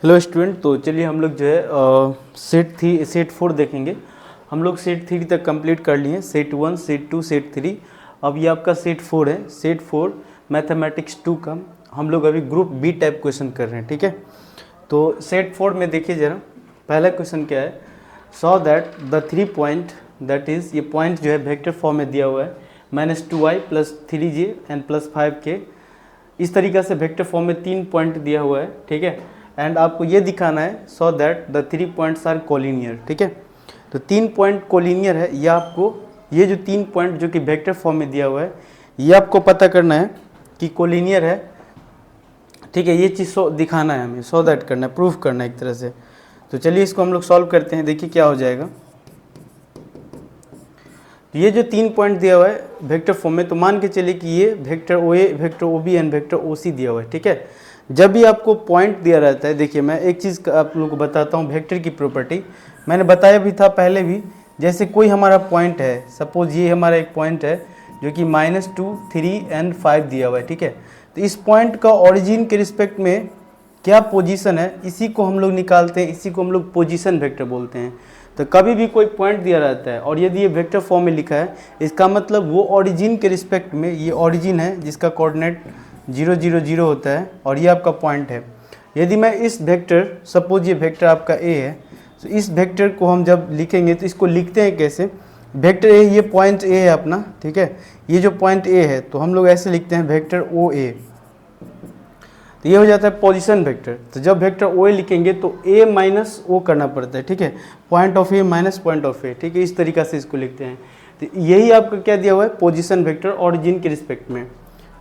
Hello student, तो चलिए हम लोग जो है सेट 4 देखेंगे। हम लोग सेट 3 तक कंप्लीट कर लिए, सेट 1, सेट 2, सेट 3। अब ये आपका सेट 4 है। सेट 4 मैथमेटिक्स 2 का हम लोग अभी ग्रुप बी टाइप क्वेश्चन कर रहे हैं, ठीक है। तो सेट 4 में देखिए ज़रा, पहला क्वेश्चन क्या है। So that the 3 point, that is ये पॉइंट जो है वेक्टर फॉर्म में दिया हुआ है, -2i + 3j एंड +5k। इस तरीक़ा से वेक्टर फॉर्म में 3 पॉइंट दिया हुआ है, ठीक है। एंड आपको ये दिखाना है so that the 3 points are collinear, ठीक है। तो 3 पॉइंट कोलिनियर है, ये आपको ये जो 3 पॉइंट जो कि वेक्टर फॉर्म में दिया हुआ है, ये आपको पता करना है कि कोलिनियर है, ठीक है। ये चीज़ दिखाना है हमें, सो दैट करना है, प्रूफ करना है एक तरह से। तो चलिए इसको हम लोग सॉल्व करते हैं, देखिए क्या हो जाएगा। तो ये जो 3 पॉइंट दिया हुआ है वेक्टर फॉर्म में, तो मान के चलिए कि ये vector OA, vector OB and vector OC दिया हुआ है, ठीक है। जब भी आपको पॉइंट दिया रहता है, देखिए मैं एक चीज़ आप लोगों को बताता हूँ, वेक्टर की प्रॉपर्टी मैंने बताया भी था पहले भी। जैसे कोई हमारा पॉइंट है, सपोज ये हमारा एक पॉइंट है जो कि -2, 3 एंड 5 दिया हुआ है, ठीक है। तो इस पॉइंट का ओरिजिन के रिस्पेक्ट में क्या पोजीशन है, इसी को हम लोग निकालते हैं, इसी को हम लोग पोजीशन वेक्टर बोलते हैं। तो कभी भी कोई पॉइंट दिया रहता है और यदि ये वेक्टर फॉर्म में लिखा है, इसका मतलब वो ओरिजिन के रिस्पेक्ट में, ये ओरिजिन है जिसका कोऑर्डिनेट 0, 0, 0 होता है और ये आपका पॉइंट है। यदि मैं इस वेक्टर, सपोज ये वेक्टर आपका ए है, तो इस वेक्टर को हम जब लिखेंगे तो इसको लिखते हैं कैसे। वेक्टर ए, ये पॉइंट ए है अपना, ठीक है। ये जो पॉइंट ए है तो हम लोग ऐसे लिखते हैं वेक्टर OA। तो ये हो जाता है पोजीशन वेक्टर। तो जब वेक्टर OA लिखेंगे तो A - O करना पड़ता है, ठीक है। Point of A minus point of A, ठीक है। इस तरीक़ा से इसको लिखते हैं। तो यही आपका क्या दिया हुआ है, पोजीशन वेक्टर ओरिजिन के रिस्पेक्ट में,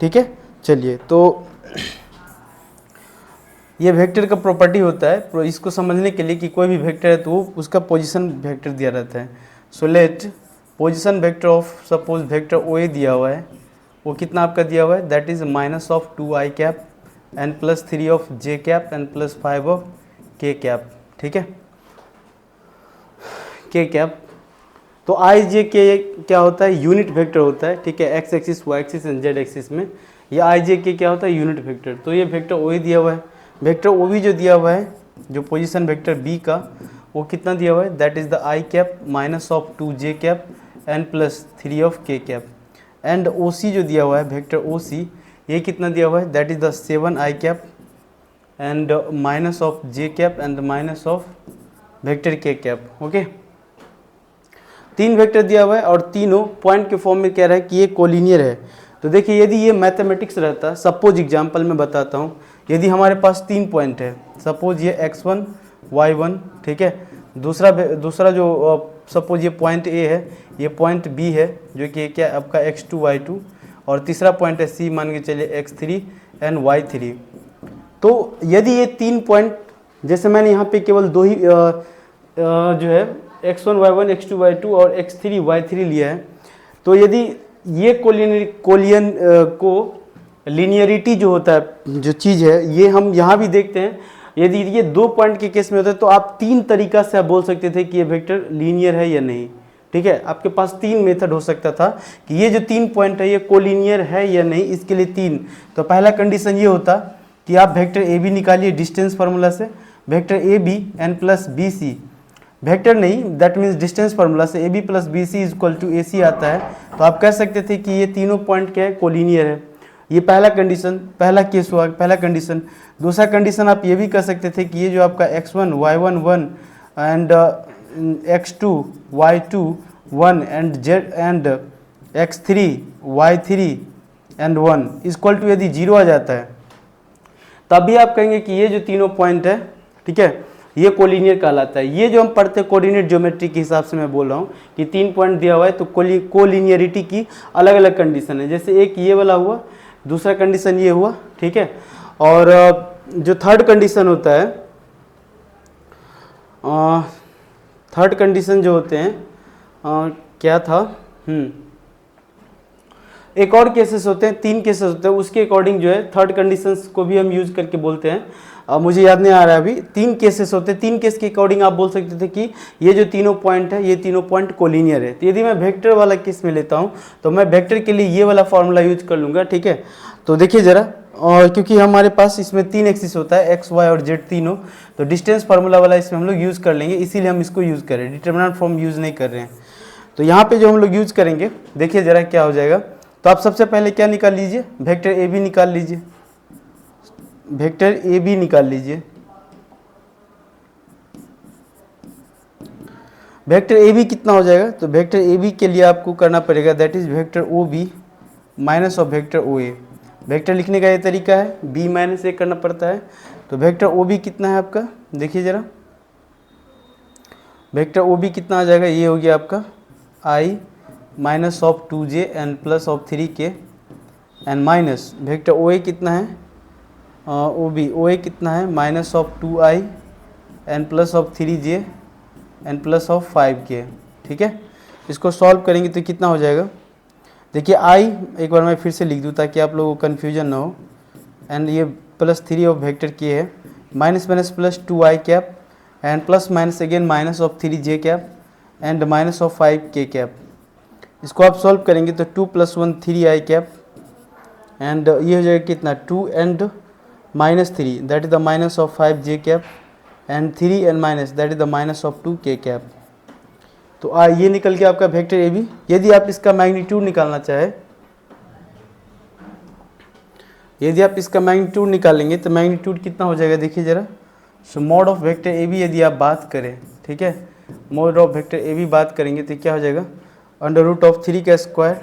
ठीक है। चलिए, तो ये वेक्टर का प्रॉपर्टी होता है, इसको समझने के लिए कि कोई भी वेक्टर है तो उसका पोजीशन वेक्टर दिया रहता है। So let position vector of, suppose vector OA दिया हुआ है, वो कितना आपका दिया हुआ है, that is -2i cap and +3 of j cap and +5 of k cap, ठीक है। k कैप, तो i j k क्या होता है, यूनिट वेक्टर होता है, ठीक है। x axis, y axis and z axis में ये i j k क्या होता है, यूनिट वेक्टर। तो ये वेक्टर OA दिया हुआ है। वेक्टर OB जो दिया हुआ है, जो पोजीशन वेक्टर B का, वो कितना दिया हुआ है, that is the i cap -2j cap and +3 of k cap. And OC जो दिया हुआ है, वेक्टर OC, ये कितना दिया हुआ है, that is the 7i cap and -j cap and - vector k cap, okay. 3 vector दिया हुआ है और तीनों पॉइंट के फॉर्म में कह रहा है कि ये कोलिनियर है। तो देखिए, यदि ये मैथमेटिक्स रहता, सपोज एग्जांपल में बताता हूँ, यदि हमारे पास 3 पॉइंट है, सपोज ये x1, y1, ठीक है। दूसरा जो सपोज ये पॉइंट A है, ये पॉइंट B है जो कि क्या आपका x2, y2, और तीसरा पॉइंट है C, मान के चलिए x3 एंड y3। तो यदि ये 3 पॉइंट, जैसे मैंने यहाँ पे केवल 2 ही जो है x1, y1, x2, y2 और x3, y3 लिया है, तो यदि ये लीनियरिटी जो होता है, जो चीज़ है, ये हम यहाँ भी देखते हैं। यदि ये 2 पॉइंट के केस में होता है तो आप 3 तरीक़ा से आप बोल सकते थे कि ये वेक्टर लीनियर है या नहीं, ठीक है। आपके पास 3 मेथड हो सकता था कि ये जो 3 पॉइंट है ये कोलिनियर है या नहीं, इसके लिए 3। तो पहला कंडीशन ये होता कि आप वेक्टर AB निकालिए डिस्टेंस फार्मूला से, vector AB and +BC, vector नहीं, दैट मीन्स डिस्टेंस फार्मूला से AB + BC = AC आता है। तो आप कह सकते थे कि ये तीनों पॉइंट क्या है, कोलिनियर है। ये पहला कंडीशन, पहला केस हुआ, पहला कंडीशन। दूसरा कंडीशन आप ये भी कह सकते थे कि ये जो आपका x1, y1 1 and x2, y2 1 and z and x3, y3 and 1 = यदि 0 आ जाता है, तभी आप कहेंगे कि ये जो तीनों पॉइंट है, ठीक है, ये कोलिनियर कहलाता है। ये जो हम पढ़ते हैं कोऑर्डिनेट ज्योमेट्री के हिसाब से मैं बोल रहा हूँ कि 3 पॉइंट दिया हुआ है तो कोलिनियरिटी की अलग अलग कंडीशन है। जैसे एक ये वाला हुआ, दूसरा कंडीशन ये हुआ, ठीक है। और जो थर्ड कंडीशन होता है, थर्ड कंडीशन जो होते हैं, क्या था, एक और केसेस होते हैं, 3 केसेस होते हैं, उसके अकॉर्डिंग जो है थर्ड कंडीशंस को भी हम यूज करके बोलते हैं। मुझे याद नहीं आ रहा है अभी। 3 केसेस होते हैं, 3 केस के अकॉर्डिंग आप बोल सकते थे कि ये जो तीनों पॉइंट है, ये तीनों पॉइंट कोलिनियर है। तो यदि मैं वेक्टर वाला केस में लेता हूँ तो मैं वेक्टर के लिए ये वाला फॉर्मूला यूज कर लूँगा, ठीक है। तो देखिए ज़रा, और क्योंकि हमारे पास इसमें 3 एक्सिस होता है, एक्स वाई और जेड तीनों, तो डिस्टेंस फार्मूला वाला इसमें हम लोग यूज़ कर लेंगे, इसीलिए हम इसको यूज़ कर रहे हैं, डिटरमिनेंट फॉर्म यूज़ नहीं कर रहे हैं। तो यहाँ पे जो हम लोग यूज़ करेंगे, देखिए ज़रा क्या हो जाएगा। तो आप सबसे पहले क्या निकाल लीजिए, वेक्टर ए बी निकाल लीजिए, वेक्टर ए बी निकाल लीजिए। वेक्टर ए बी कितना हो जाएगा, तो वेक्टर ए बी के लिए आपको करना पड़ेगा that is vector O B minus of vector O A. Vector लिखने का ये तरीका है, बी माइनस ए करना पड़ता है। तो वेक्टर ओ बी कितना है आपका, देखिए ज़रा, वेक्टर ओ बी कितना आ जाएगा, ये हो गया आपका i minus of 2j and plus of 3k and minus vector O A कितना है, ओ ए कितना है minus of 2i and plus of 3j and plus of 5k। ठीक है, इसको सॉल्व करेंगे तो कितना हो जाएगा, देखिए आई एक बार मैं फिर से लिख दूँ ताकि आप लोगों को कन्फ्यूजन ना हो। एंड ये प्लस 3 ऑफ वेक्टर के है, minus minus plus 2i cap and plus minus again minus of 3j cap and minus of 5k cap. इसको आप सॉल्व करेंगे तो 2 + 1 3i कैप एंड ये हो जाएगा कितना 2 and minus 3 that is the minus of 5j cap and 3 and minus that is the minus of 2k cap. तो ये निकल के आपका वेक्टर ए बी। यदि आप इसका मैग्नीट्यूड निकालना चाहे, यदि आप इसका मैग्नीट्यूड निकालेंगे तो मैग्नीट्यूड कितना हो जाएगा, देखिए ज़रा। So mod of vector A B यदि आप बात करें, ठीक है, mod of vector A B बात करेंगे तो क्या हो जाएगा, √3 का स्क्वायर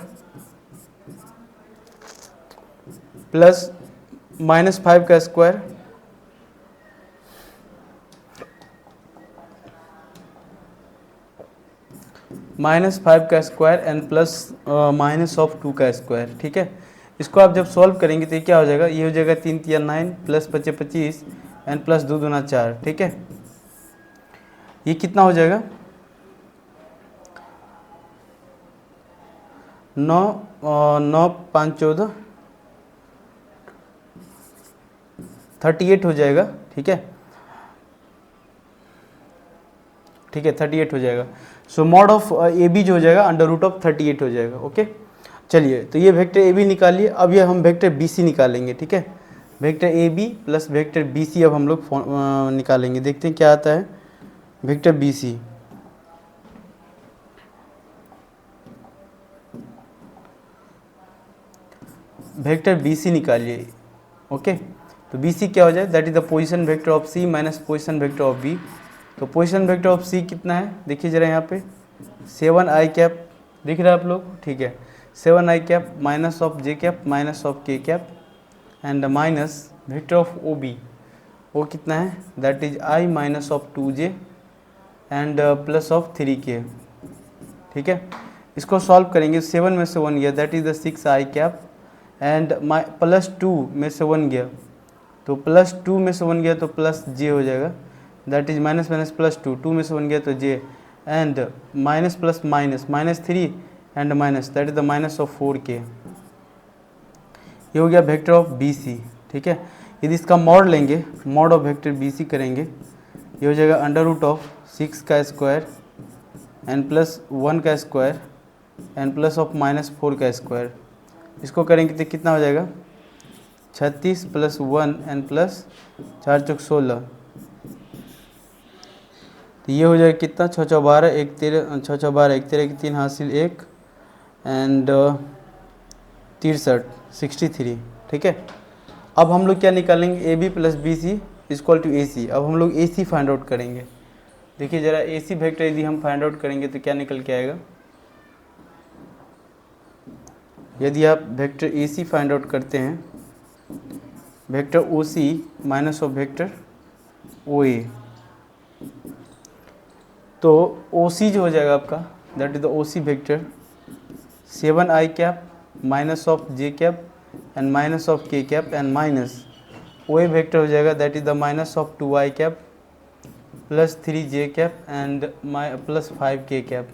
प्लस -5 का स्क्वायर -5 का square and plus minus of 2 का स्क्वायर। ठीक है, इसको आप जब सॉल्व करेंगे तो ये क्या हो जाएगा, ये हो जाएगा 3 × 9 प्लस 5 25 एंड प्लस 2 × 4। ठीक है, ये कितना हो जाएगा 9 9 5 14 38 हो जाएगा। ठीक है, ठीक है 38 हो जाएगा। सो मॉड ऑफ ए बी जो हो जाएगा √38 हो जाएगा। ओके, चलिए तो ये वेक्टर ए बी निकालिए। अब ये हम वेक्टर बी सी निकालेंगे। ठीक है, vector A B plus vector B C अब हम लोग निकालेंगे, देखते हैं क्या आता है। Vector B C, vector B C निकालिए। ओके, तो बी सी क्या हो जाए, that is the position vector of C minus position vector of B. तो पोजीशन वेक्टर ऑफ सी कितना है, देखिए जरा यहाँ पे 7i कैप दिख रहा है आप लोग। ठीक है, 7i cap minus of j cap minus of k cap and minus vector of O B, वो कितना है, that is i minus of 2j and plus of 3k। ठीक है, इसको सॉल्व करेंगे, 7 में से 1 गया that is the 6i cap and plus 2 में से 1 गया तो प्लस 2 में से 1 गया तो प्लस j हो जाएगा, that is minus minus plus 2, 2 में से 1 गया तो j and minus plus minus -3 and minus that is the minus of 4k। ये हो गया वेक्टर ऑफ बी सी। ठीक है, यदि इसका मॉड लेंगे, mod of vector B C करेंगे, ये हो जाएगा √6 का स्क्वायर एंड प्लस 1 का स्क्वायर एंड प्लस ऑफ -4 का स्क्वायर। इसको करेंगे तो कितना हो जाएगा 36 + 1 एंड प्लस 4 × 16। तो ये हो जाएगा कितना 6 × 12 1 13 6 × 12 1 13 3 हासिल 1 एंड 63। ठीक है, अब हम लोग क्या निकालेंगे, A B plus B C equal to A C. अब हम लोग ए सी फाइंड आउट करेंगे। देखिए ज़रा ए सी वेक्टर यदि हम फाइंड आउट करेंगे तो क्या निकल के आएगा, यदि आप vector A C find out करते हैं, vector O C minus of vector O A, तो ओ सी जो हो जाएगा आपका that is the O C vector 7i cap minus of j cap and minus of k cap and minus O A vector हो जाएगा that is the minus of 2i cap plus 3j cap and plus 5k cap.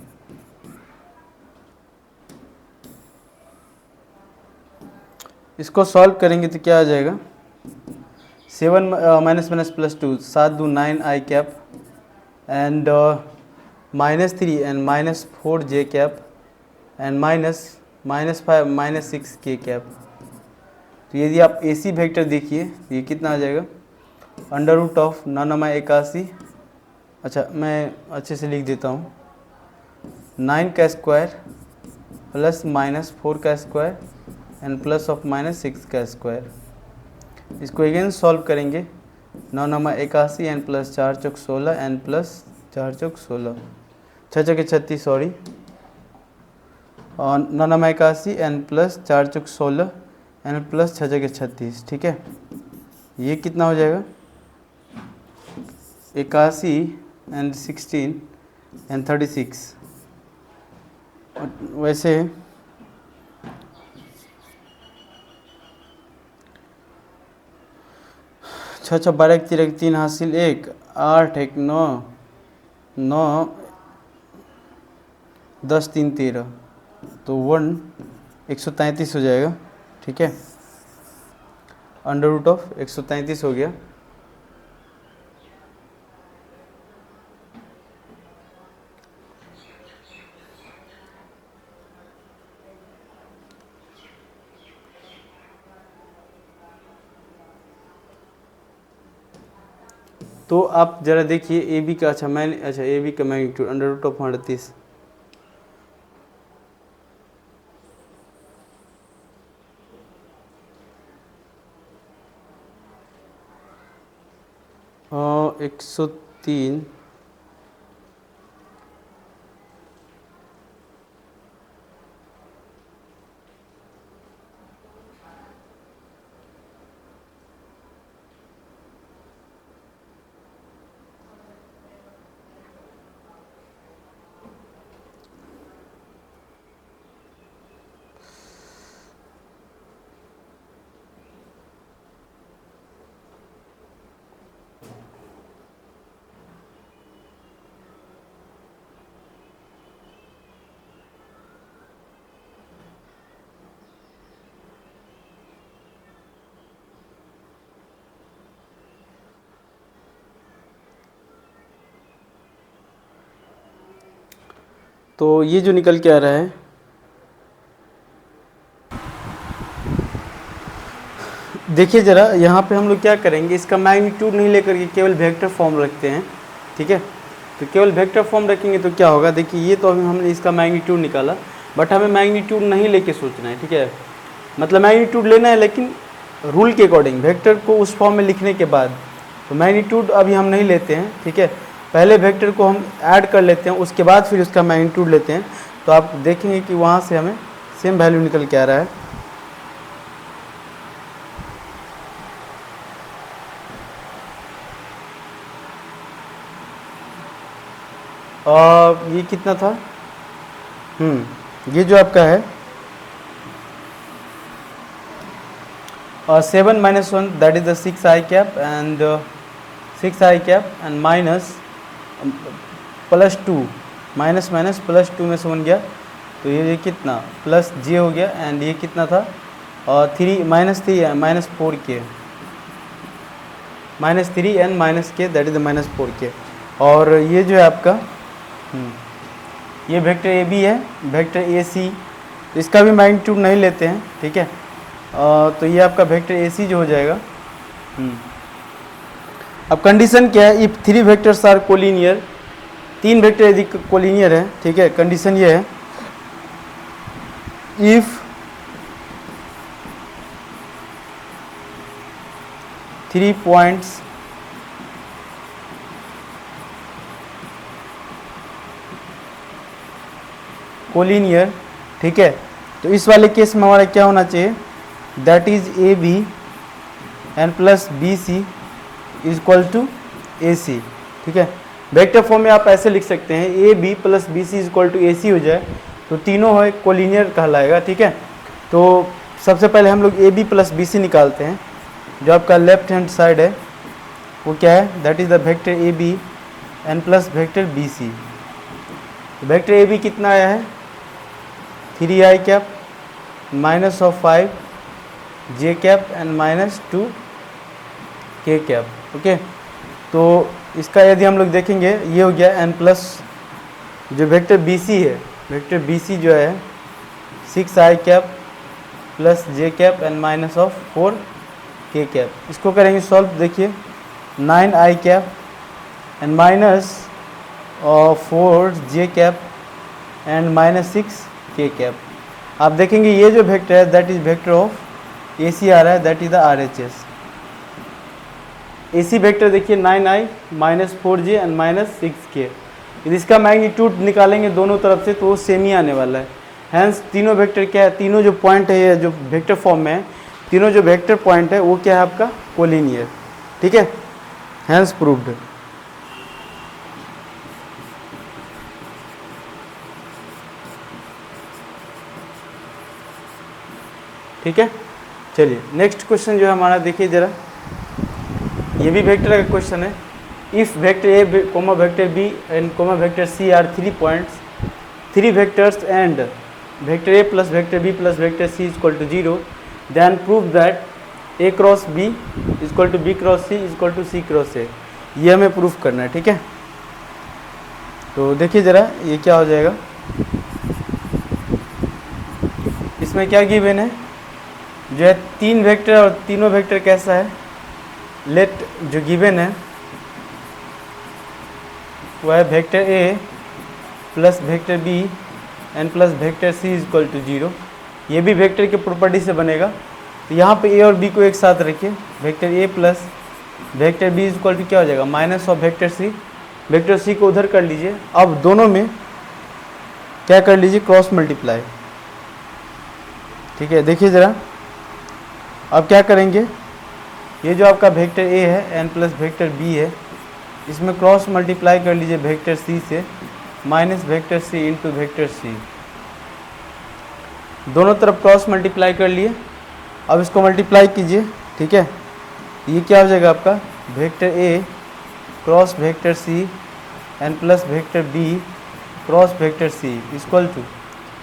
इसको solve करेंगे तो क्या आ जाएगा 7 minus minus plus 2 7 2 9i cap and -3 and -4j cap and -5 -6k cap. तो यदि आप AC वेक्टर देखिए तो ये कितना आ जाएगा, अंडर रूट ऑफ 9 × 81। अच्छा मैं अच्छे से लिख देता हूँ, 9 का स्क्वायर प्लस माइनस 4 का square and plus of minus 6 का स्क्वायर। इसको अगेन सॉल्व करेंगे, 9 × 81 and plus 4 × 16 and plus 4 × 16, 6 × 36 sorry, और 9 × 81 एन प्लस 4 × 16 एन प्लस 6 × 36। ठीक है, ये कितना हो जाएगा, 81 एंड 16 एंड 36। वैसे छः 12 1 3 3 हासिल 1 8 1 9 9 10 3 13, तो 133 हो जाएगा। ठीक है, अंडर रूट ऑफ 133 हो गया। तो आप ज़रा देखिए ए बी का, अच्छा ए बी का मैग्नीट्यूड अंडर रूट ऑफ 138, हाँ 103 तो ये जो निकल के आ रहा है, देखिए ज़रा यहाँ पे हम लोग क्या करेंगे, इसका मैग्नीट्यूड नहीं लेकर के केवल वेक्टर फॉर्म रखते हैं। ठीक है, तो केवल वेक्टर फॉर्म रखेंगे तो क्या होगा, देखिए ये तो अभी हमने इसका मैग्नीट्यूड निकाला, बट हमें मैग्नीट्यूड नहीं लेके सोचना है। ठीक है, मतलब मैग्नीट्यूड लेना है लेकिन रूल के अकॉर्डिंग, वेक्टर को उस फॉर्म में लिखने के बाद। तो मैग्नीट्यूड अभी हम नहीं लेते हैं। ठीक है, पहले वेक्टर को हम ऐड कर लेते हैं, उसके बाद फिर उसका मैग्नीट्यूड लेते हैं। तो आप देखेंगे कि वहाँ से हमें सेम वैल्यू निकल के आ रहा है। और ये कितना था, ये जो आपका है 7 - 1 that is the 6 i cap and 6 i cap and minus plus 2 minus minus plus 2 में से 1 गया, तो ये कितना प्लस j हो गया। एंड ये कितना था, और 3 -3 minus 4k, -3 and -k that is the -4k। और ये जो है आपका ये वेक्टर ए बी है, वेक्टर ए सी, इसका भी मैग्नीट्यूड नहीं लेते हैं। ठीक है, तो ये आपका वेक्टर ए सी जो हो जाएगा। अब कंडीशन क्या है, if 3 vectors are collinear, 3 vector यदि कोलिनियर है। ठीक है, कंडीशन ये है, इफ 3 पॉइंट्स कोलिनियर। ठीक है, तो इस वाले केस में हमारा क्या होना चाहिए, that is A B and plus B C is equal to A C. ठीक है, वेक्टर फॉर्म में आप ऐसे लिख सकते हैं, A B plus B C is equal to A C हो जाए तो तीनों है कोलिनियर कहलाएगा। ठीक है, तो सबसे पहले हम लोग A B plus B C निकालते हैं। जो आपका लेफ्ट हैंड साइड है वो क्या है, that is the vector A B and plus vector B C. Vector A B कितना आया है, 3i cap minus of 5 j cap and minus 2 k cap. Okay, तो इसका यदि हम लोग देखेंगे ये हो गया एन प्लस जो वेक्टर bc है, वेक्टर bc जो है 6i cap plus J cap and minus of 4 K cap. इसको करेंगे सॉल्व, देखिए 9i cap and minus 4 J cap and minus 6 K cap. आप देखेंगे ये जो वेक्टर है that is vector of AC आ रहा है, that is the RHS। AC vector देखिए 9i minus 4j and minus 6k। यदि इसका मैग्नीट्यूड निकालेंगे दोनों तरफ से तो वो सेम ही आने वाला है। हैंस तीनों वेक्टर क्या है, तीनों जो पॉइंट है ये जो वेक्टर फॉर्म में है, तीनों जो वेक्टर पॉइंट है वो क्या है आपका कोलिनियर, ठीक है। Hence proved. ठीक है, चलिए नेक्स्ट क्वेश्चन जो है हमारा देखिए जरा, ये भी वेक्टर का क्वेश्चन है। If vector A comma vector B and comma vector C are 3 points, 3 vectors and vector A plus vector B plus vector C equal to 0, then prove that A cross B equal to B cross C equal to C cross A. ये हमें proof करना है, ठीक है। तो देखिए ज़रा ये क्या हो जाएगा, इसमें क्या गिवन है जो है 3 वेक्टर और तीनों वेक्टर कैसा है, लेट जो गिवन है वह है vector A plus vector B and plus vector C equal to 0। ये भी वेक्टर के प्रॉपर्टी से बनेगा। तो यहाँ पे ए और बी को एक साथ रखिए, vector A plus vector B equal to क्या हो जाएगा minus of vector C. Vector C को उधर कर लीजिए, अब दोनों में क्या कर लीजिए क्रॉस मल्टीप्लाई, ठीक है। देखिए ज़रा अब क्या करेंगे, ये जो आपका वेक्टर ए है एन प्लस वेक्टर बी है, इसमें क्रॉस मल्टीप्लाई कर लीजिए वेक्टर सी से, minus vector C into vector C. दोनों तरफ क्रॉस मल्टीप्लाई कर लिए, अब इसको मल्टीप्लाई कीजिए, ठीक है। ये क्या हो जाएगा आपका vector A cross vector C and plus vector B cross vector C equal to,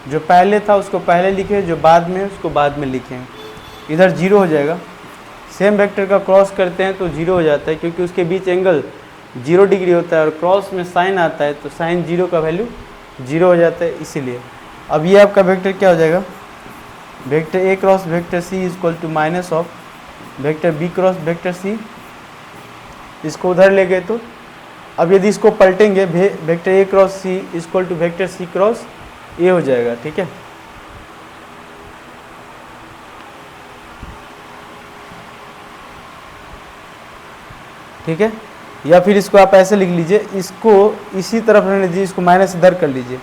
जो पहले था उसको पहले लिखे, जो बाद में उसको बाद में लिखें। इधर 0 हो जाएगा, सेम वेक्टर का क्रॉस करते हैं तो 0 हो जाता है क्योंकि उसके बीच एंगल 0 डिग्री होता है और क्रॉस में साइन आता है तो साइन 0 का वैल्यू 0 हो जाता है, इसीलिए। अब ये आपका वेक्टर क्या हो जाएगा, vector A cross vector C equal to minus of vector B cross vector C. इसको उधर ले गए तो अब यदि इसको पलटेंगे vector A cross C equal to vector C cross A हो जाएगा, ठीक है। ठीक है, या फिर इसको आप ऐसे लिख लीजिए, इसको इसी तरफ रहने दीजिए, इसको माइनस इधर कर लीजिए।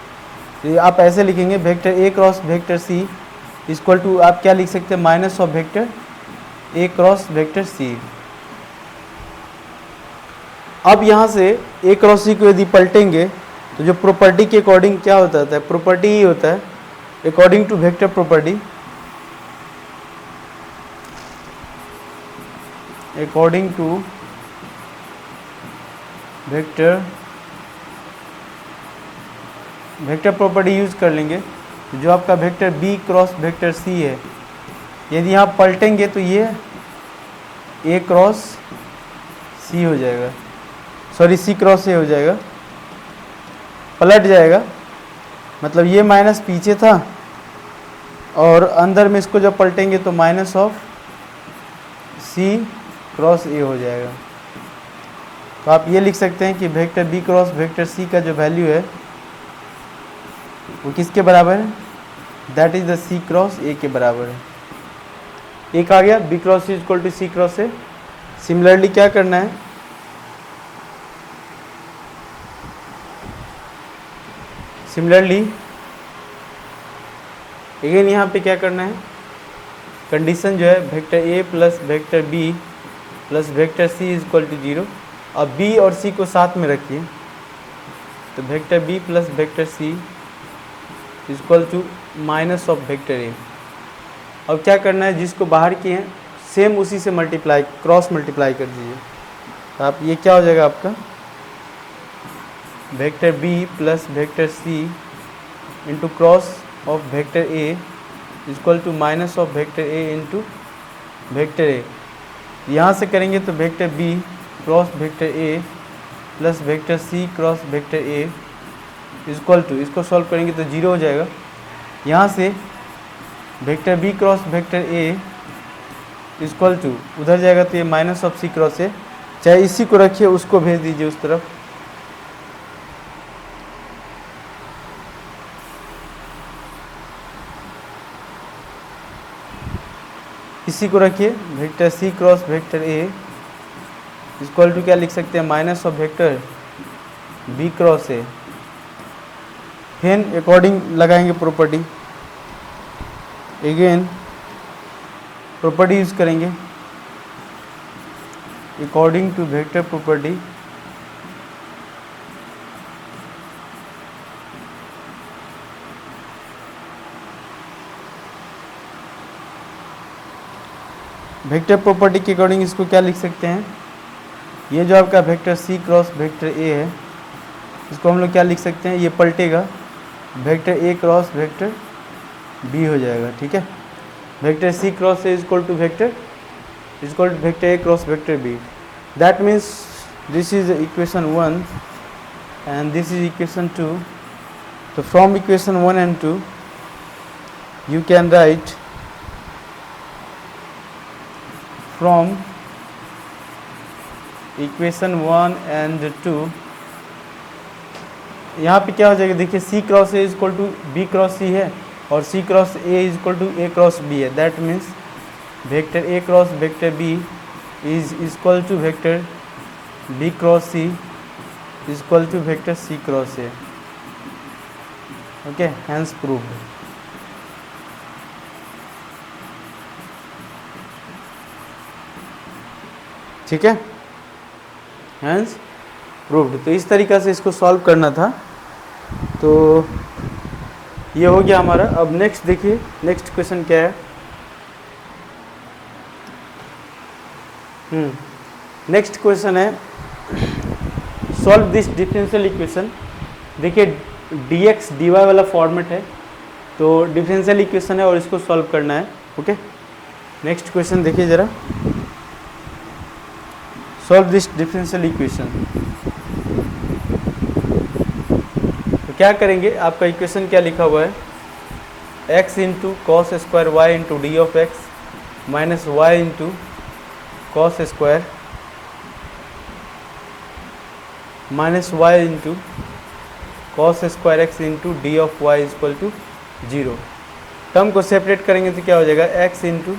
तो आप ऐसे लिखेंगे vector A cross vector C equal to आप क्या लिख सकते हैं minus of vector A cross vector C. अब यहाँ से ए क्रॉस सी को यदि पलटेंगे तो जो प्रॉपर्टी के अकॉर्डिंग क्या होता है, प्रॉपर्टी ही होता है according to vector property, according to vector property use कर लेंगे। जो आपका वेक्टर बी क्रॉस वेक्टर सी है, यदि यहाँ पलटेंगे तो ये ए क्रॉस सी हो जाएगा, सॉरी सी क्रॉस ए हो जाएगा, पलट जाएगा। मतलब ये माइनस पीछे था और अंदर में इसको जब पलटेंगे तो minus of C cross A हो जाएगा। तो आप ये लिख सकते हैं कि vector B cross vector C का जो वैल्यू है वो किसके बराबर है, that is the C cross A के बराबर है। एक आ गया B cross C equal to C cross A. Similarly क्या करना है, सिमिलरली अगेन यहाँ पे क्या करना है, कंडीशन जो है vector A plus vector B plus vector C equal to 0। अब बी और सी को साथ में रखिए, तो vector B plus vector C equal to minus of vector A. अब क्या करना है, जिसको बाहर किए हैं सेम उसी से मल्टीप्लाई क्रॉस मल्टीप्लाई कर दीजिए। तो आप ये क्या हो जाएगा आपका vector B plus vector C into cross of vector A equal to minus of vector A into vector A. यहाँ से करेंगे तो vector B cross vector A plus vector C cross vector A equal to, इसको solve करेंगे तो 0 हो जाएगा। यहाँ से vector B cross vector A equal to, उधर जाएगा तो ये minus of C cross A, चाहे इसी को रखिए उसको भेज दीजिए उस तरफ, इसी को रखिए vector C cross vector A equal to क्या लिख सकते हैं, minus of vector B cross A. फिर अकॉर्डिंग लगाएंगे प्रॉपर्टी, अगेन प्रॉपर्टी यूज करेंगे according to vector property, vector property के अकॉर्डिंग इसको क्या लिख सकते हैं, ये जो आपका vector C cross vector A है इसको हम लोग क्या लिख सकते हैं, ये पलटेगा vector A cross vector B हो जाएगा। ठीक है, vector C cross A equal to vector A cross vector B, that means this is equation 1 and this is equation 2। तो from equation 1 and 2 you can write from equation 1 and 2, यहाँ पे क्या हो जाएगा, देखिए C cross A equal to B cross C है और C cross A equal to A cross B है, that means vector A cross vector B is equal to vector B cross C equal to vector C cross A. Okay, hence proved. ठीक है, hence proved. तो इस तरीक़ा से इसको solve करना था। तो ये हो गया हमारा। अब नेक्स्ट देखिए, नेक्स्ट क्वेश्चन क्या है। नेक्स्ट क्वेश्चन है सॉल्व दिस डिफरेंशियल इक्वेशन। देखिए dx dy वाला फॉर्मेट है, तो डिफरेंशियल इक्वेशन है और इसको सॉल्व करना है। ओके, नेक्स्ट क्वेश्चन देखिए ज़रा, सॉल्व दिस डिफरेंशियल इक्वेशन। तो क्या करेंगे, आपका इक्वेशन क्या लिखा हुआ है, x into cos square Y into D of X minus Y into cos square minus Y into cos square X into D of Y equal to 0। Term को separate करेंगे तो क्या हो जाएगा, x इंटू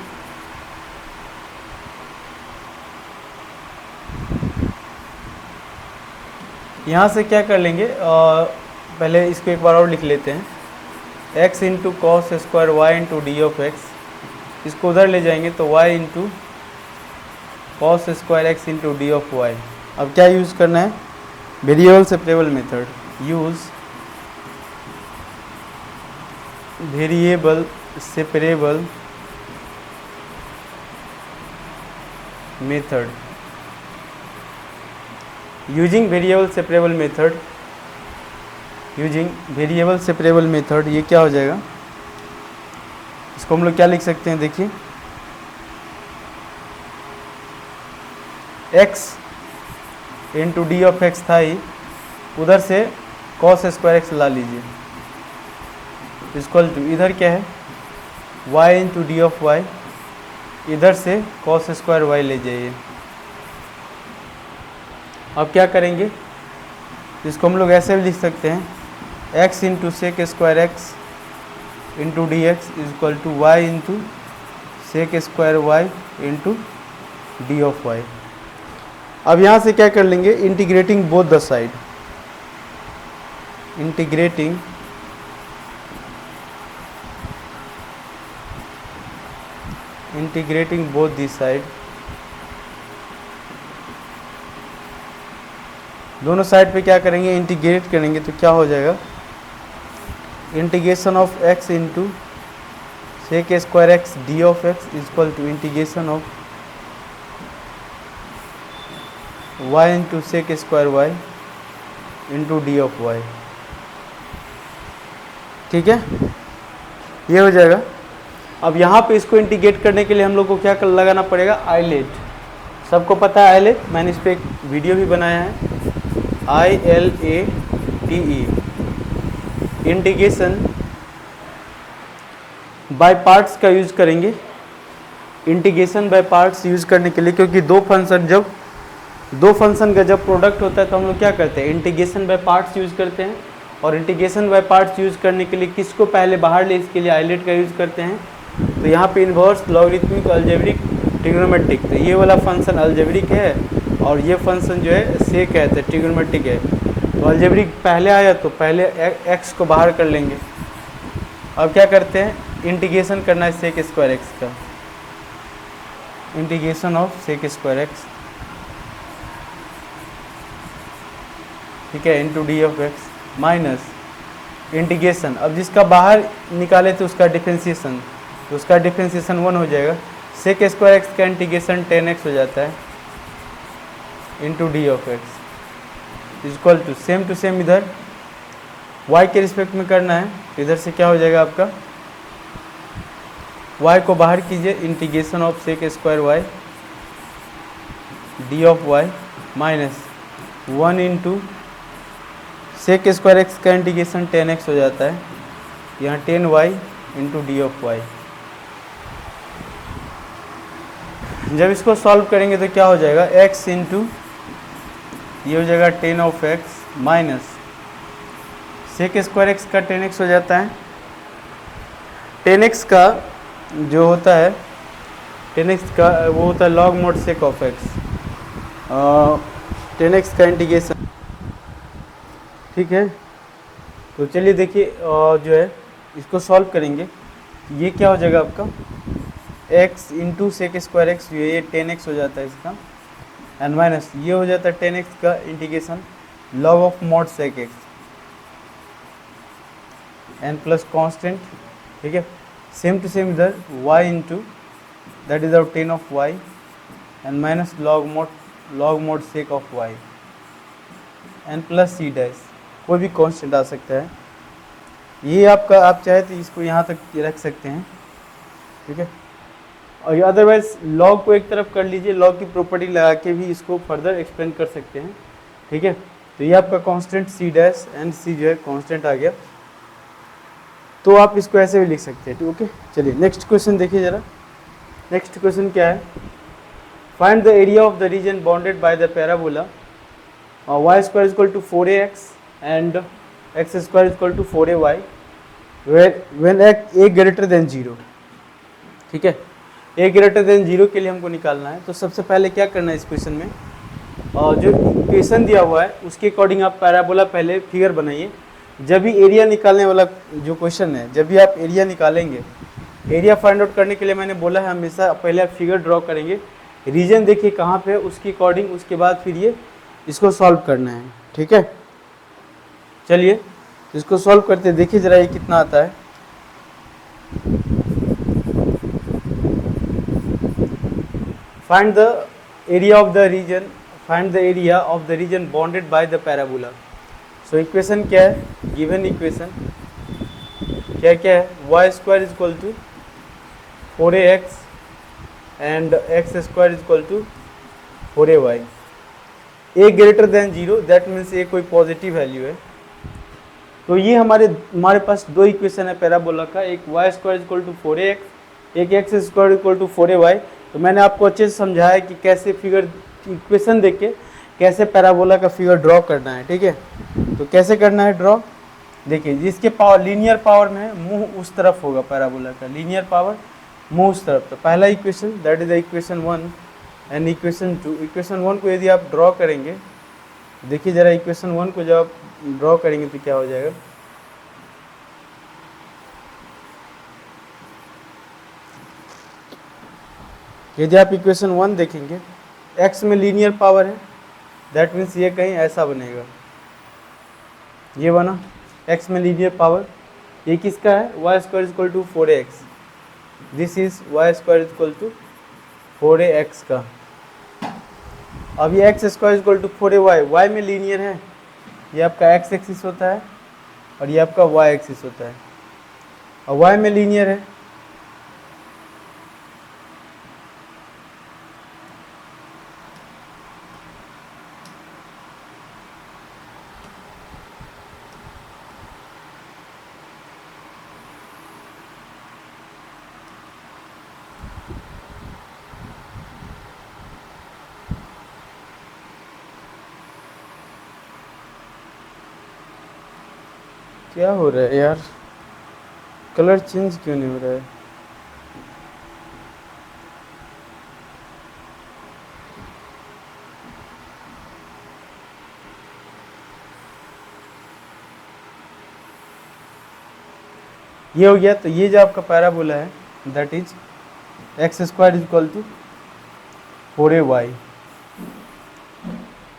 यहाँ से क्या कर लेंगे, पहले इसको एक बार और लिख लेते हैं, x into cos square Y into D of X, इसको उधर ले जाएंगे तो y into cos square X into D of Y. अब क्या यूज़ करना है, variable separable method, use variable separable method. Using variable separable method, using variable separable method, ये क्या हो जाएगा, इसको हम लोग क्या लिख सकते हैं, देखिए x into D of x था ही, उधर से कॉस स्क्वायर एक्स ला लीजिए इक्वल टू, इधर क्या है y into D of Y, इधर से कॉस स्क्वायर वाई ले जाइए। अब क्या करेंगे, इसको हम लोग ऐसे भी लिख सकते हैं, x into sec square X into D X equal to Y into sec square Y into D of Y. अब यहाँ से क्या कर लेंगे, integrating both the side, integrating both the side, दोनों साइड पे क्या करेंगे, इंटीग्रेट करेंगे तो क्या हो जाएगा, integration of x into sec square X D of X equal to integration of y into sec square Y into D of Y. ठीक है, ये हो जाएगा। अब यहाँ पे इसको इंटीग्रेट करने के लिए हम लोग को क्या लगाना पड़ेगा, आइलेट। सबको पता है आइलेट, मैंने इस पर एक वीडियो भी बनाया है, ILATE, इंटीग्रेशन बाय पार्ट्स का यूज करेंगे, इंटीग्रेशन बाय पार्ट्स यूज करने के लिए, क्योंकि दो फंक्शन का जब प्रोडक्ट होता है तो हम लोग क्या करते हैं, इंटीग्रेशन बाय पार्ट्स यूज करते हैं। और इंटीग्रेशन बाय पार्ट्स यूज करने के लिए किसको पहले बाहर ले, इसके लिए आइलेट का यूज करते हैं। तो यहाँ पे इन्वर्स, लॉगरिथमिक, अलजेब्रिक, ट्रिग्नोमेट्रिक, तो ये वाला फंक्शन अलजेब्रिक है और ये फंक्शन जो है सेक है, तो ट्रिग्नोमेट्रिक है। तो अलजेब्रिक पहले आया तो पहले एक्स को बाहर कर लेंगे। अब क्या करते हैं, इंटीग्रेशन करना है सेक स्क्वायर एक्स का, integration of sec square X, ठीक है, into D of X minus integration. अब जिसका बाहर निकाले तो उसका डिफ्रेंशिएशन, तो उसका डिफ्रेंशिएशन 1 हो जाएगा। सेक स्क्वायर एक्स का इंटीग्रेशन 10x हो जाता है into D of X equal to same इधर y के रिस्पेक्ट में करना है, तो इधर से क्या हो जाएगा आपका, y को बाहर कीजिए, integration of sec square y D of y minus 1 into sec square X का इंटीग्रेशन 10x हो जाता है, यहाँ 10y into D of y। जब इसको सॉल्व करेंगे तो क्या हो जाएगा, x इंटू ये हो जाएगा 10 of x minus sec square X का 10x हो जाता है। 10x का जो होता है, 10x का वो होता है log mod sec of x, 10x का इंटीग्रेशन, ठीक है। तो चलिए देखिए जो है इसको सॉल्व करेंगे, ये क्या हो जाएगा आपका, x into sec square X, ये 10x हो जाता है इसका, एंड माइनस ये हो जाता है 10x का integration log of mod sec x and plus constant, ठीक है, सेम टू सेम इधर y into that is our 10 of y and minus log mod sec of y and plus C dash, कोई भी constant आ सकता है। ये आपका, आप चाहे तो इसको यहाँ तक रख सकते हैं, ठीक है। और अदरवाइज लॉग को एक तरफ कर लीजिए, लॉग की प्रॉपर्टी लगा के भी इसको फर्दर एक्सपेंड कर सकते हैं, ठीक है। तो ये आपका कांस्टेंट सी डैश एंड सी जो है कांस्टेंट आ गया, तो आप इसको ऐसे भी लिख सकते हैं, ओके। चलिए नेक्स्ट क्वेश्चन देखिए जरा, नेक्स्ट क्वेश्चन क्या है, find the area of the region bounded by the parabola y square equal to 4ax and x square equal to 4ay when a greater than 0, ठीक है। a ग्रेटर देन 0 के लिए हमको निकालना है, तो सबसे पहले क्या करना है इस क्वेश्चन में, जो इक्वेशन दिया हुआ है उसके अकॉर्डिंग आप पैराबोला पहले फिगर बनाइए। जब भी एरिया निकालने वाला जो क्वेश्चन है, जब भी आप एरिया निकालेंगे, एरिया फाइंड आउट करने के लिए मैंने बोला है हमेशा पहले आप फिगर ड्रॉ करेंगे, रीजन देखिए कहाँ पे है उसके अकॉर्डिंग, उसके बाद फिर ये इसको सॉल्व करना है, ठीक है। चलिए इसको सॉल्व करते देखिए जरा ये कितना आता है। Find the area of the region, find the area of the region bounded by the parabola. So equation क्या है, गिवन इक्वेशन क्या क्या है, y square is equal to 4ax and x square is equal to 4ay, a greater than 0, that means a कोई positive value है। तो ये हमारे पास दो इक्वेशन है पैराबोला का, एक y square equal to 4ax, एक x square equal to 4ay। तो मैंने आपको अच्छे से समझाया कि कैसे फिगर इक्वेशन देख के कैसे पैराबोला का फिगर ड्रॉ करना है, ठीक है। तो कैसे करना है ड्रॉ, देखिए जिसके पावर लीनियर पावर में है मुंह उस तरफ होगा पैराबोला का, लीनियर पावर मुंह उस तरफ। तो पहला equation that is the equation 1 and equation 2। Equation 1 को यदि आप ड्रॉ करेंगे, देखिए जरा इक्वेशन 1 को जब आप ड्रॉ करेंगे तो क्या हो जाएगा, यदि आप इक्वेशन 1 देखेंगे, x में लीनियर पावर है, दैट मीन्स ये कहीं ऐसा बनेगा, ये बना x में लीनियर पावर, ये किसका है, y square equal to 4ax, this is y square equal to 4ax का। अब ये x square equal to 4ay, y में लीनियर है, ये आपका x एक्सिस होता है और ये आपका y एक्सिस होता है, और y में लीनियर है, क्या हो रहा है यार, कलर चेंज क्यों नहीं हो रहा है? ये हो गया। तो ये जो आपका पैराबोला है that is x square is equal to 4ay।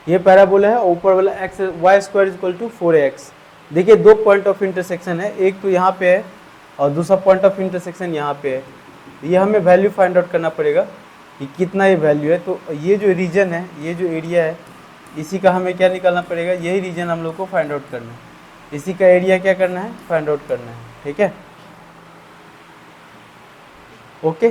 ये पैराबोला है, ऊपर वाला x y square is equal to 4ax। देखिए दो पॉइंट ऑफ इंटरसेक्शन है, एक तो यहाँ पे है और दूसरा पॉइंट ऑफ इंटरसेक्शन यहाँ पे है। ये हमें वैल्यू फाइंड आउट करना पड़ेगा कि कितना ये वैल्यू है। तो ये जो रीजन है, ये जो एरिया है, इसी का हमें क्या निकालना पड़ेगा, यही रीजन हम लोग को फाइंड आउट करना है। इसी का एरिया क्या करना है, फाइंड आउट करना है। ठीक है, ओके।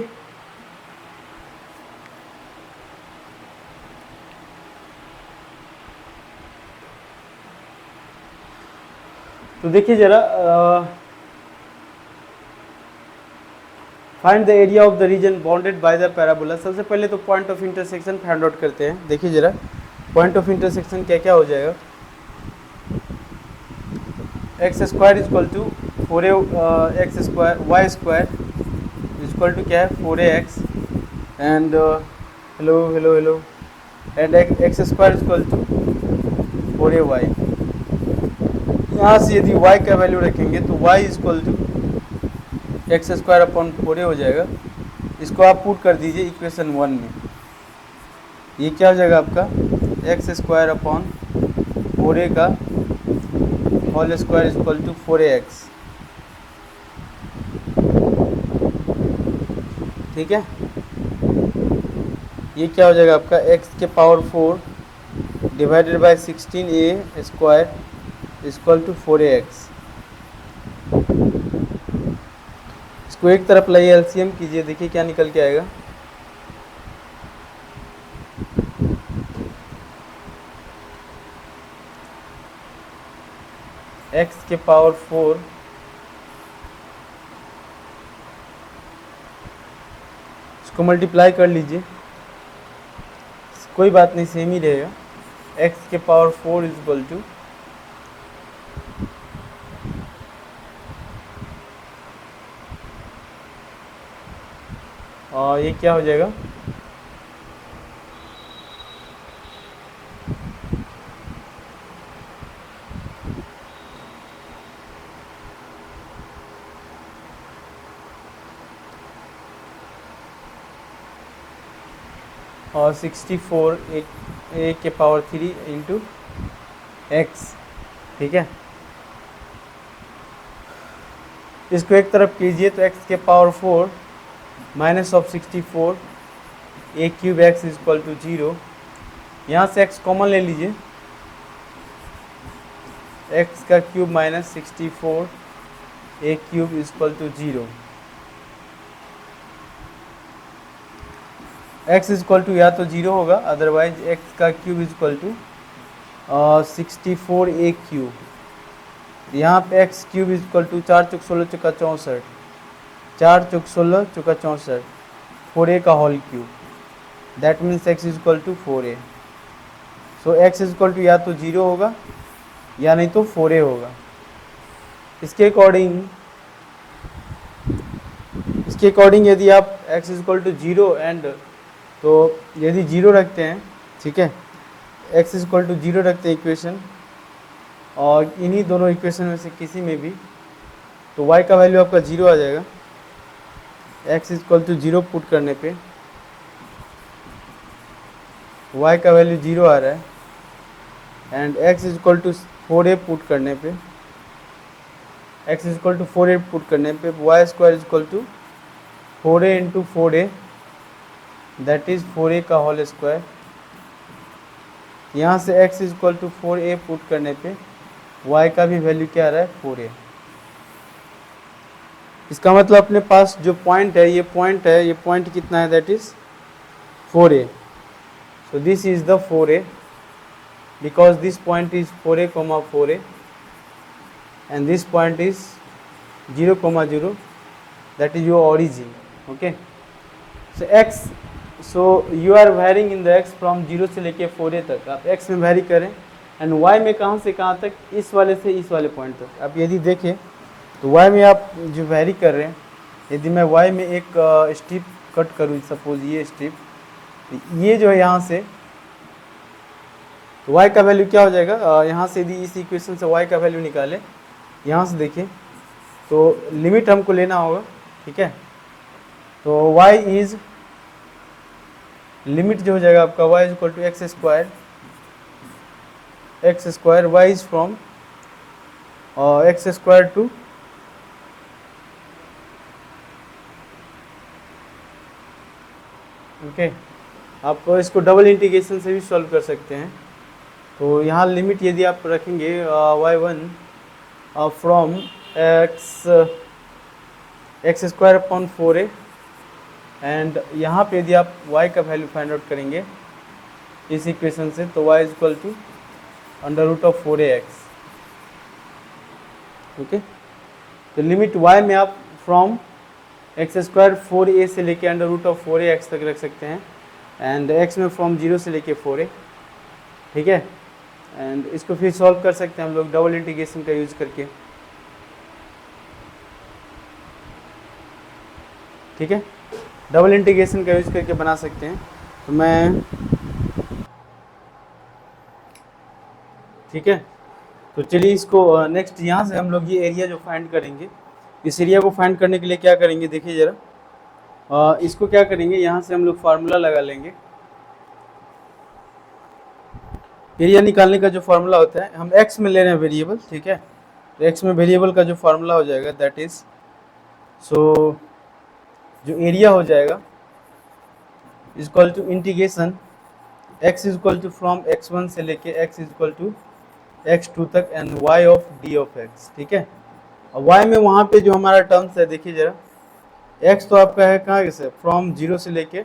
तो देखिए जरा, find the area of the region bounded by the parabola. सबसे पहले तो point of intersection find out करते हैं। देखिए जरा, पॉइंट ऑफ इंटरसेक्शन क्या क्या हो जाएगा। X square is equal to 4a x square y square is equal to क्या है 4ax and hello hello hello and x square is equal to 4ay। यहाँ से यदि y का वैल्यू रखेंगे तो y is equal to x square upon 4a हो जाएगा। इसको आप पुट कर दीजिए इक्वेशन 1 में। ये क्या हो जाएगा आपका, एक्स स्क्वायर अपॉन 4a का whole square is equal to 4ax। ठीक है, ये क्या हो जाएगा आपका, x के power 4 divided by 16a square is equal to 4ax। इसको एक तरफ लाइए, एलसीएम कीजिए, देखिए क्या निकल के आएगा। x के पावर 4 इसको मल्टीप्लाई कर लीजिए, कोई बात नहीं सेम ही रहेगा। x के पावर 4 इज इक्वल टू और ये क्या हो जाएगा, और 64 a के पावर 3 इंटू एक्स। ठीक है, इसको एक तरफ कीजिए तो x के power 4 minus of 64 a cube x is equal to 0। यहाँ से x कॉमन ले लीजिए, x का cube minus 64 a cube is equal to 0। x is equal to या तो 0 होगा, अदरवाइज x का cube is equal to 64 a cube. यहाँ पे x cube is equal to 4 चौक 16 चौका 64, 4 चौक 16 चौका 64, 4a का whole cube. That means x is equal to 4a। So x is equal to या तो 0 होगा या नहीं तो 4a होगा। इसके अकॉर्डिंग यदि आप x is equal to 0 and, तो यदि 0 रखते हैं, ठीक है, x इज इक्वल टू 0 रखते हैं इक्वेशन, और इन्हीं दोनों इक्वेशन में से किसी में भी, तो y का वैल्यू आपका 0 आ जाएगा। x is equal to 0 put करने पे y का वैल्यू 0 आ रहा है, and x is equal to 4a put करने पे, x is equal to 4a put करने पे y square is equal to 4a into 4a, that is 4a का होल स्क्वायर। यहाँ से x is equal to 4a put करने पे y का भी वैल्यू क्या आ रहा है, 4a। इसका मतलब अपने पास जो पॉइंट है, ये पॉइंट कितना है, that is 4a। So this is the 4a because this point is 4a, 4a and this point is 0, 0, that is your origin. Okay, so x, so you are varying in the x from 0 से लेके 4a तक। आप x में vary करें and y में कहाँ से कहाँ तक, इस वाले से इस वाले पॉइंट तक। अब यदि देखें तो y में आप जो वैरी कर रहे हैं, यदि मैं y में एक स्ट्रिप कट करूँ, सपोज ये स्ट्रिप, ये जो है यहाँ से, तो y का वैल्यू क्या हो जाएगा, यहाँ से यदि इस इक्वेशन से y का वैल्यू निकाले, यहाँ से देखिए तो लिमिट हमको लेना होगा, ठीक है। तो y इज लिमिट जो हो जाएगा आपका y is equal to x square, y is from x square to okay. आप इसको डबल इंटीग्रेशन से भी सॉल्व कर सकते हैं। तो यहाँ लिमिट यदि आप रखेंगे y1 from x square upon 4a, and यहाँ पे यदि आप y का वैल्यू फाइंड आउट करेंगे इस इक्वेशन से, तो y is equal to under root of 4ax, okay. तो लिमिट y में आप फ्रॉम एक्स स्क्वायर 4a से लेके अंडर रूट ऑफ 4ax तक रख सकते हैं, एंड x में फ्रॉम 0 से लेके 4a, ठीक है। एंड इसको फिर सॉल्व कर सकते हैं हम लोग डबल इंटीग्रेशन का यूज करके, ठीक है। डबल इंटीग्रेशन का यूज करके बना सकते हैं। तो मैं, ठीक है, तो चलिए इसको नेक्स्ट यहाँ से हम लोग ये एरिया जो फाइंड करेंगे, इस एरिया को फाइंड करने के लिए क्या करेंगे, देखिए ज़रा, इसको क्या करेंगे, यहाँ से हम लोग फार्मूला लगा लेंगे। एरिया निकालने का जो फार्मूला होता है, हम x में ले रहे हैं वेरिएबल, ठीक है। तो x में वेरिएबल का जो फार्मूला हो जाएगा दैट इज, सो जो एरिया हो जाएगा is equal to integration x is equal to from x1 से लेके x is equal to x2 तक and y of d of x, ठीक है। और y में वहाँ पे जो हमारा टर्म्स है, देखिए जरा, x तो आपका है कहाँ से, फ्रॉम 0 से लेके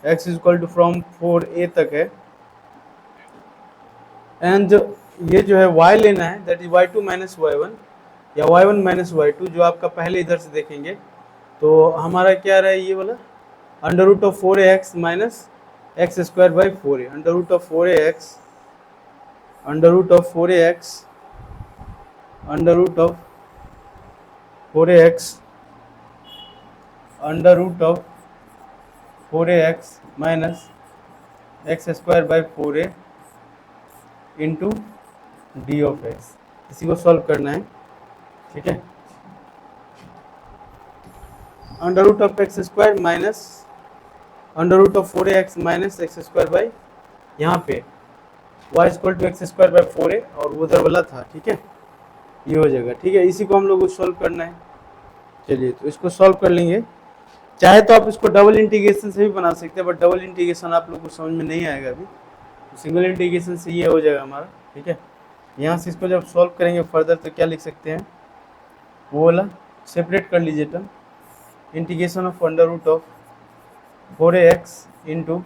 x is equal to from 4a तक है, एंड ये जो है y लेना है that is y2 minus y1 या y1 माइनस y2, जो आपका पहले इधर से देखेंगे तो हमारा क्या रहा है, ये वाला under root of 4ax minus x square by 4a, under root of 4ax, under root of 4ax, under root of 4ax, under root of 4ax minus x square by 4a into D of x. इसी को solve करना है, ठीक है। Under root of x square minus under root of 4ax minus x square by, यहाँ पे y equal to x square by 4a और उधर वाला था, ठीक है, ये हो जाएगा, ठीक है। इसी को हम लोग को सॉल्व करना है। चलिए तो इसको सॉल्व कर लेंगे। चाहे तो आप इसको डबल इंटीग्रेशन से भी बना सकते हैं, बट डबल इंटीग्रेशन आप लोग को समझ में नहीं आएगा अभी, तो सिंगल इंटीग्रेशन से ये हो जाएगा हमारा, ठीक है। यहाँ से इसको जब सॉल्व करेंगे फर्दर तो क्या लिख सकते हैं, वो वाला सेपरेट कर लीजिए term, integration of under root of 4ax into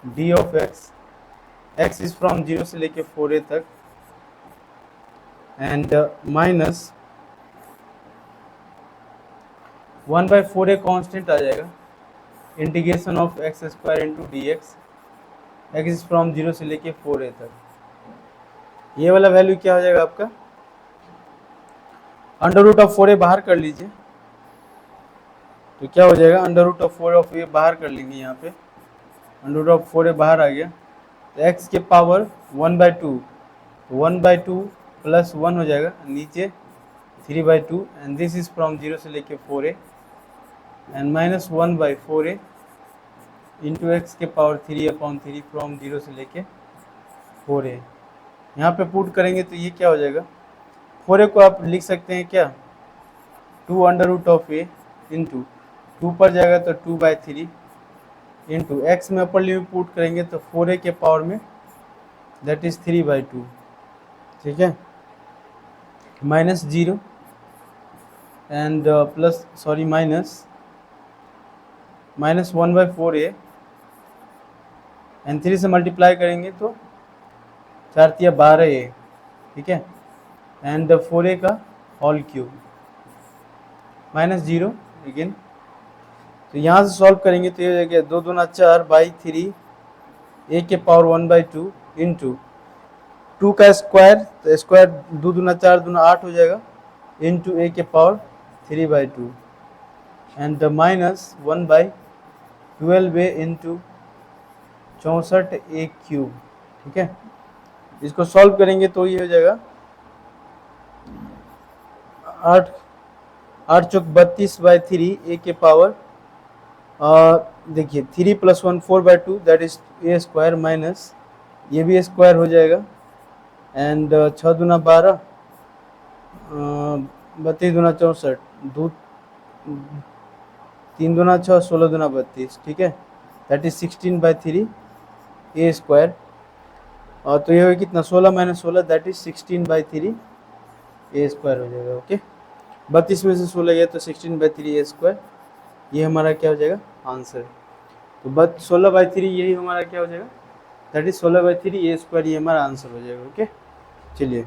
D of x, x is from 0 से लेके 4a तक, एंड माइनस 1/4a कांस्टेंट आ जाएगा, integration of x square into D x, x is from 0 से लेके 4a तक। ये वाला वैल्यू क्या हो जाएगा आपका, अंडर रूट ऑफ 4a बाहर कर लीजिए तो क्या हो जाएगा, under root of 4 of a बाहर कर लेंगे, यहाँ पे अंडर रूट ऑफ 4a बाहर आ गया, तो x के पावर 1/2, 1/2 प्लस 1 हो जाएगा, नीचे 3/2, एंड दिस इज फ्रॉम 0 से लेके 4a, and minus 1/4a into x के पावर 3/3 फ्रॉम 0 से लेके 4a। यहाँ पे पुट करेंगे तो ये क्या हो जाएगा, 4a को आप लिख सकते हैं क्या, 2 under root of a into 2 पर जाएगा तो 2/3 इंटू एक्स में अपर लिमिट पुट करेंगे तो 4a के पावर में दैट इज 3/2, ठीक है, minus 0 and plus sorry minus 1/4a and 3 से मल्टीप्लाई करेंगे तो 4 तिया 12a, ठीक है, एंड 4a का होल क्यूब माइनस 0 अगेन। तो यहाँ से सॉल्व करेंगे तो ये हो जाएगा 2 दूना 4/3 a के पावर 1/2 इंटू 2 का स्क्वायर, तो स्क्वायर 2 दूना 4 दूना 8 हो जाएगा, इंटू ए के power 3/2 and minus 1/12 A into 64 A cube. ठीक है, इसको सॉल्व करेंगे तो ये हो जाएगा 8 8 चौक 32/3 ए के पावर, देखिए 3 + 1 4/2 that is A square, minus ये भी स्क्वायर हो जाएगा एंड 6 दूना 12, 32 दूना 64, 2 3 दूना 6, 16 दूना 32। ठीक है, दैट इज 16/3 ए स्क्वायर, और तो ये हो कितना 16 - 16 दैट इज 16/3 ए स्क्वायर हो जाएगा। ओके, 32 में से 16 गया तो 16/3 ए स्क्वायर, ये हमारा क्या हो जाएगा आंसर। तो बस 16/3 यही हमारा क्या हो जाएगा, दैट इज 16/3 ए स्क्वायर, ये हमारा आंसर हो जाएगा। ओके, चलिए